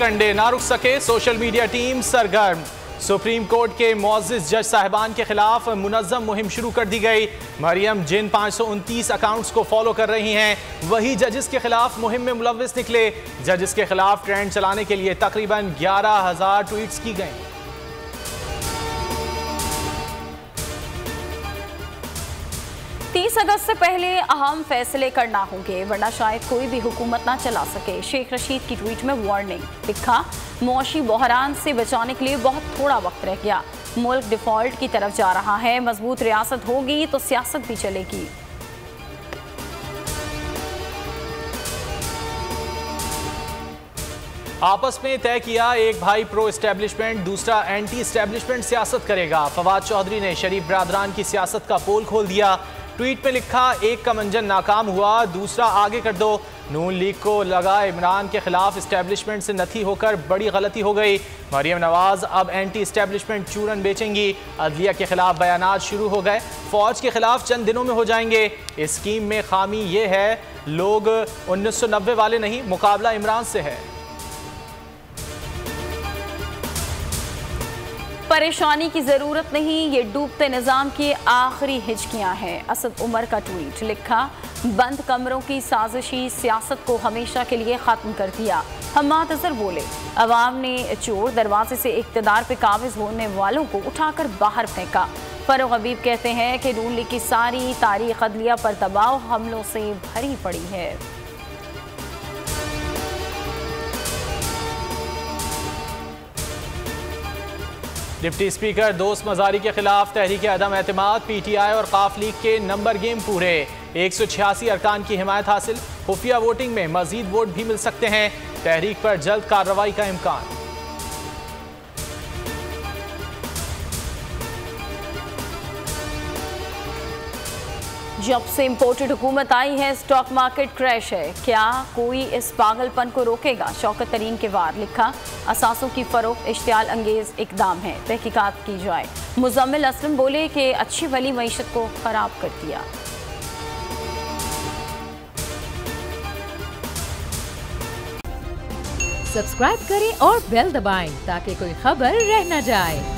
कंडे ना रुक सके, सोशल मीडिया टीम सरगर्म। सुप्रीम कोर्ट के मुअज़्ज़िज़ जज साहिबान के खिलाफ मुनज़्ज़म मुहिम शुरू कर दी गई। मरियम जिन 529 अकाउंट्स को फॉलो कर रही हैं, वही जजेस के खिलाफ मुहिम में मुलव्विस निकले। जजेस के खिलाफ ट्रेंड चलाने के लिए तकरीबन 11,000 ट्वीट्स की गई। 30 अगस्त से पहले अहम फैसले करना होंगे, वरना शायद कोई भी हुकूमत ना चला सके। शेख रशीद की ट्वीट में वार्निंग। लिखा, मुआशी बहरान से बचाने के लिए बहुत थोड़ा वक्त रह गया। मुल्क डिफॉल्ट की तरफ जा रहा है। मजबूत रियासत होगी तो सियासत भी चलेगी। आपस में तय किया, एक भाई प्रो एस्टेब्लिशमेंट, दूसरा एंटी एस्टेब्लिशमेंट सियासत करेगा। फवाद चौधरी ने शरीफ बरादरान की सियासत का पोल खोल दिया। ट्वीट में लिखा, एक का मंजन नाकाम हुआ, दूसरा आगे कर दो। नून लीग को लगा इमरान के खिलाफ एस्टेब्लिशमेंट से नथी होकर बड़ी गलती हो गई। मरियम नवाज अब एंटी एस्टेब्लिशमेंट चूरन बेचेंगी। अदलिया के खिलाफ बयानात शुरू हो गए। फौज के खिलाफ चंद दिनों में हो जाएंगे। इस स्कीम में खामी ये है, लोग 1990 वाले नहीं, मुकाबला इमरान से है। परेशानी की जरूरत नहीं, ये डूबते निजाम की आखिरी हिचकियां हैं। असद उमर का ट्वीट। लिखा, बंद कमरों की साजिशी सियासत को हमेशा के लिए खत्म कर दिया। हम्माद अजहर बोले, अवाम ने चोर दरवाजे से इक़्तिदार पे काबिज होने वालों को उठाकर बाहर फेंका। फरूख हबीब कहते हैं कि नून लीग की सारी तारीख अदलिया पर दबाव हमलों से भरी पड़ी है। डिप्टी स्पीकर दोस्त मजारी के खिलाफ तहरीक अदम एतमाद। PTI और काफ लीग के नंबर गेम पूरे। 186 अरकान की हिमायत हासिल। खुफिया वोटिंग में मजीद वोट भी मिल सकते हैं। तहरीक पर जल्द कार्रवाई का इम्कान। जब से इम्पोर्टेड हुकूमत आई है, स्टॉक मार्केट क्रैश है। क्या कोई इस पागलपन को रोकेगा? शौकत तरीन के वार। लिखा, असासों की फरोख्त इश्तियाल अंगेज इकदाम है, तहकीकात की जाए। मुजम्मिल असलम बोले कि अच्छी भली मईशत को खराब कर दिया। सब्सक्राइब करें और बेल दबाएं ताकि कोई खबर रह न जाए।